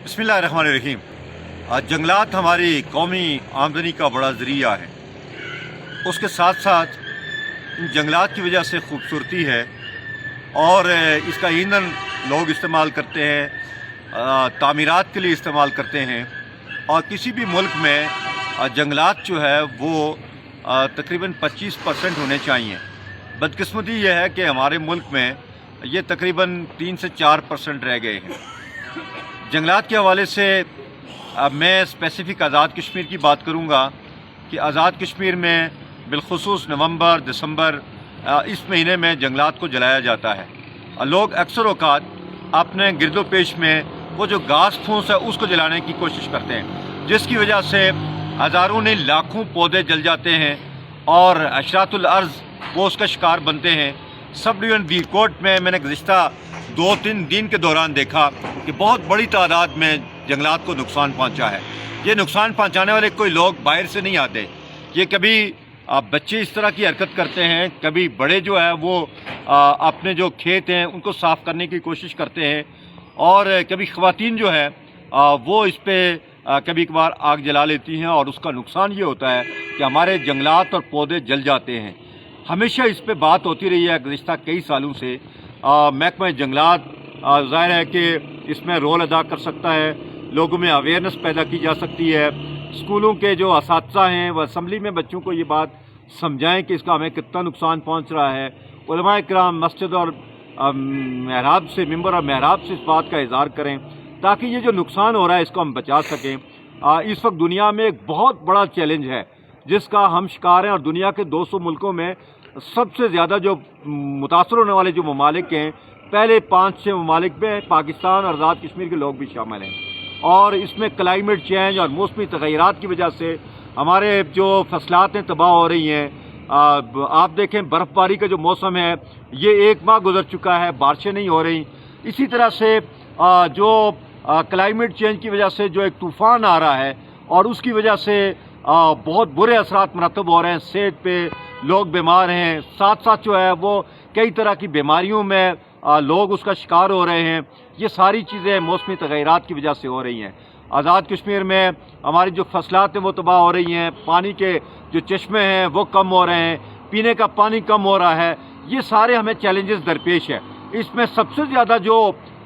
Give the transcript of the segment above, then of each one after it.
बिस्मिल्लाहिर्रहमानिर्रहीम। जंगलात हमारी कौमी आमदनी का बड़ा ज़रिया है। उसके साथ साथ इन जंगलात की वजह से खूबसूरती है और इसका ईंधन लोग इस्तेमाल करते हैं, तामीरात के लिए इस्तेमाल करते हैं। और किसी भी मुल्क में जंगलात जो है वो तकरीबन 25% होने चाहिए। बदकिस्मती यह है कि हमारे मुल्क में ये तकरीबन 3 से 4% रह गए हैं। जंगलात के हवाले से मैं स्पेसिफ़िक आज़ाद कश्मीर की बात करूँगा कि आज़ाद कश्मीर में बिलखुसूस नवंबर दिसंबर इस महीने में जंगलात को जलाया जाता है। लोग अक्सर औक़ात अपने गिरदो पेश में वो जो घास फूस है उसको जलाने की कोशिश करते हैं, जिसकी वजह से हज़ारों नहीं लाखों पौधे जल जाते हैं और अशरातुल अर्ज़ वो उसका शिकार बनते हैं। सब डिवीज़न दी कोर्ट में मैंने गुज़िश्ता 2-3 दिन के दौरान देखा कि बहुत बड़ी तादाद में जंगलात को नुकसान पहुंचा है। ये नुकसान पहुंचाने वाले कोई लोग बाहर से नहीं आते। ये कभी बच्चे इस तरह की हरकत करते हैं, कभी बड़े जो है वो अपने जो खेत हैं उनको साफ़ करने की कोशिश करते हैं, और कभी ख़वातीन जो है वो इस पर कभी कभार आग जला लेती हैं और उसका नुकसान ये होता है कि हमारे जंगलात और पौधे जल जाते हैं। हमेशा इस पर बात होती रही है गुज़िश्ता कई सालों से। महकमा जंगलात ज़ाहिर है कि इसमें रोल अदा कर सकता है, लोगों में अवेयरनेस पैदा की जा सकती है। स्कूलों के जो असातिज़ा हैं वह असम्बली में बच्चों को ये बात समझाएं कि इसका हमें कितना नुकसान पहुंच रहा है। उलमाए किराम मस्जिद और महराब से मिंबर और महराब से इस बात का इज़हार करें ताकि ये जो नुकसान हो रहा है इसको हम बचा सकें। इस वक्त दुनिया में एक बहुत बड़ा चैलेंज है जिसका हम शिकार हैं, और दुनिया के 200 मुल्कों में सबसे ज़्यादा जो मुतासर होने वाले जो ममालिक हैं, पहले 5-6 ममालिक में पाकिस्तान और आज़ाद कश्मीर के लोग भी शामिल हैं। और इसमें क्लाइमेट चेंज और मौसमी तग़य्युरात की वजह से हमारे जो फसलात हैं तबाह हो रही हैं। आप देखें बर्फ़बारी का जो मौसम है ये 1 माह गुजर चुका है, बारिशें नहीं हो रही। इसी तरह से जो क्लाइमेट चेंज की वजह से जो एक तूफ़ान आ रहा है और उसकी वजह से बहुत बुरे असरात मरतब हो रहे हैं, सेहत पे लोग बीमार हैं, साथ साथ जो है वो कई तरह की बीमारियों में लोग उसका शिकार हो रहे हैं। ये सारी चीज़ें मौसमी तग़य्युरात की वजह से हो रही हैं। आज़ाद कश्मीर में हमारी जो फसलात हैं वो तबाह हो रही हैं, पानी के जो चश्मे हैं वो कम हो रहे हैं, पीने का पानी कम हो रहा है। ये सारे हमें चैलेंजेस दरपेश है। इसमें सबसे ज़्यादा जो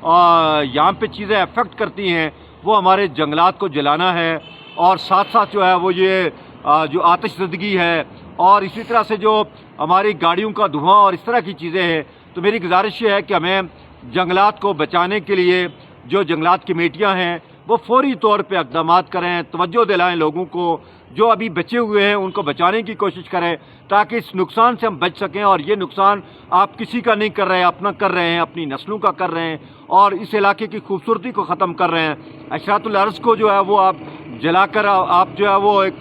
यहाँ पे चीज़ें अफेक्ट करती हैं वो हमारे जंगलात को जलाना है, और साथ साथ जो है वो ये जो आतिशज़दगी है, और इसी तरह से जो हमारी गाड़ियों का धुआं और इस तरह की चीज़ें हैं। तो मेरी गुजारिश ये है कि हमें जंगलात को बचाने के लिए जो जंगलात कमेटियाँ हैं वो फौरी तौर पे इक़दामात करें, तवज्जो दिलाएं लोगों को, जो अभी बचे हुए हैं उनको बचाने की कोशिश करें ताकि इस नुकसान से हम बच सकें। और ये नुकसान आप किसी का नहीं कर रहे हैं, अपना कर रहे हैं, अपनी नस्लों का कर रहे हैं और इस इलाके की खूबसूरती को ख़त्म कर रहे हैं। अशरातुल अर्ज़ को जो है वो आप जलाकर आप जो है वो एक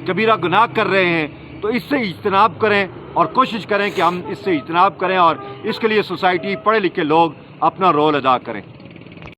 कबीरा गुनाह कर रहे हैं। तो इससे इज्तनाब करें और कोशिश करें कि हम इससे इज्तनाब करें, और इसके लिए सोसाइटी, पढ़े लिखे लोग अपना रोल अदा करें।